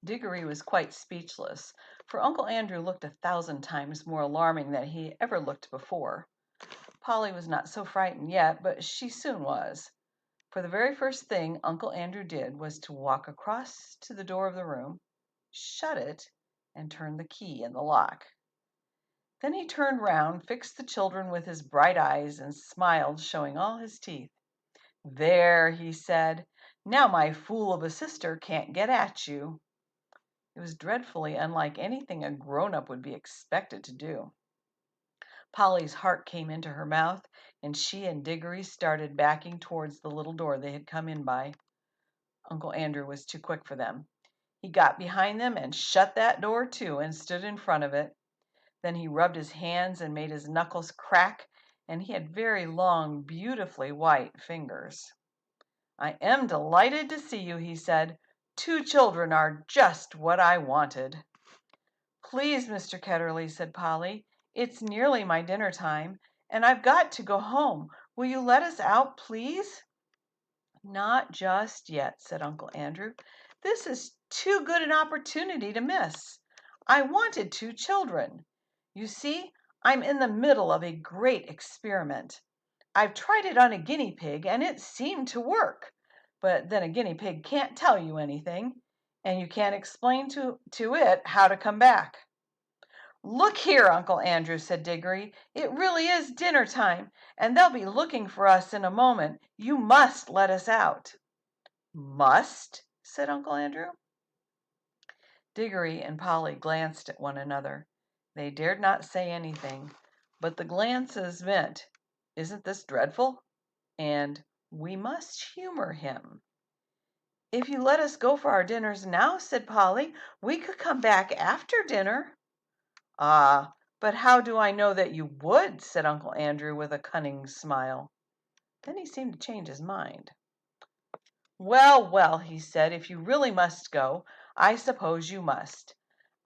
Diggory was quite speechless, for Uncle Andrew looked 1,000 times more alarming than he ever looked before. Polly was not so frightened yet, but she soon was. For the very first thing Uncle Andrew did was to walk across to the door of the room, shut it, and turn the key in the lock. Then he turned round, fixed the children with his bright eyes, and smiled, showing all his teeth. "There," he said, "now my fool of a sister can't get at you." It was dreadfully unlike anything a grown-up would be expected to do. Polly's heart came into her mouth, and she and Diggory started backing towards the little door they had come in by. Uncle Andrew was too quick for them. He got behind them and shut that door too, and stood in front of it. Then he rubbed his hands and made his knuckles crack, and he had very long, beautifully white fingers. "I am delighted to see you," he said. "Two children are just what I wanted." "Please, Mr. Ketterly," said Polly, "it's nearly my dinner time, and I've got to go home. Will you let us out, please?" "Not just yet," said Uncle Andrew. "This is too good an opportunity to miss. I wanted two children. You see, I'm in the middle of a great experiment. I've tried it on a guinea pig, and it seemed to work. But then a guinea pig can't tell you anything, and you can't explain to it how to come back." "Look here, Uncle Andrew," said Diggory, "it really is dinner time, and they'll be looking for us in a moment. You must let us out." "Must?" said Uncle Andrew. Diggory and Polly glanced at one another. They dared not say anything, but the glances meant, "Isn't this dreadful?" and "We must humor him." "If you let us go for our dinners now," said Polly, "we could come back after dinner." "Ah, but how do I know that you would?" said Uncle Andrew with a cunning smile. Then he seemed to change his mind. "Well, well," he said, "if you really must go, I suppose you must.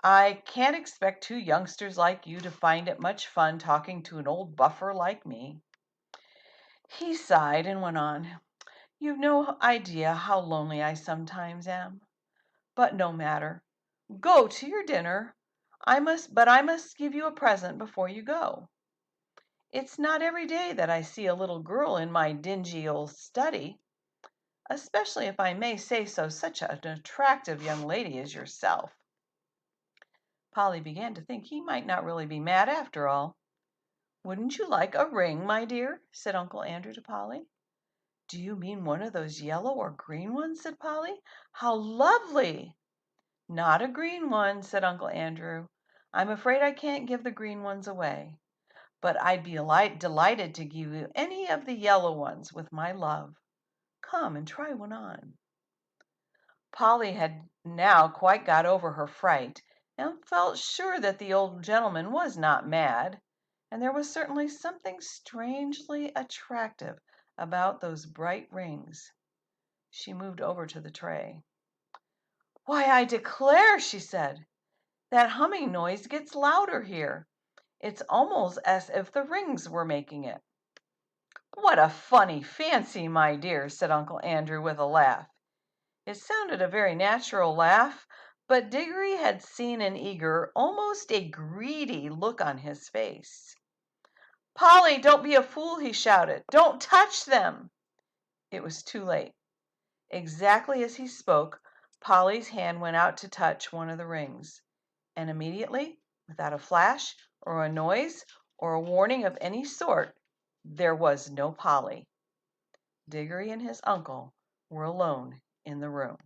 I can't expect two youngsters like you to find it much fun talking to an old buffer like me." He sighed and went on. "You've no idea how lonely I sometimes am. But no matter. Go to your dinner. I must give you a present before you go. It's not every day that I see a little girl in my dingy old study, especially, if I may say so, such an attractive young lady as yourself." Polly began to think he might not really be mad after all. "Wouldn't you like a ring, my dear?" said Uncle Andrew to Polly. "Do you mean one of those yellow or green ones?" said Polly. "How lovely!" "Not a green one," said Uncle Andrew. "I'm afraid I can't give the green ones away. But I'd be delighted to give you any of the yellow ones with my love. Come and try one on." Polly had now quite got over her fright, and felt sure that the old gentleman was not mad, and there was certainly something strangely attractive about those bright rings. She moved over to the tray. "Why, I declare," she said, "that humming noise gets louder here. It's almost as if the rings were making it." "What a funny fancy, my dear," said Uncle Andrew with a laugh. It sounded a very natural laugh, but Diggory had seen an eager, almost a greedy look on his face. "Polly, don't be a fool," he shouted. "Don't touch them." It was too late. Exactly as he spoke, Polly's hand went out to touch one of the rings, and immediately, without a flash or a noise or a warning of any sort, there was no Polly. Diggory and his uncle were alone in the room.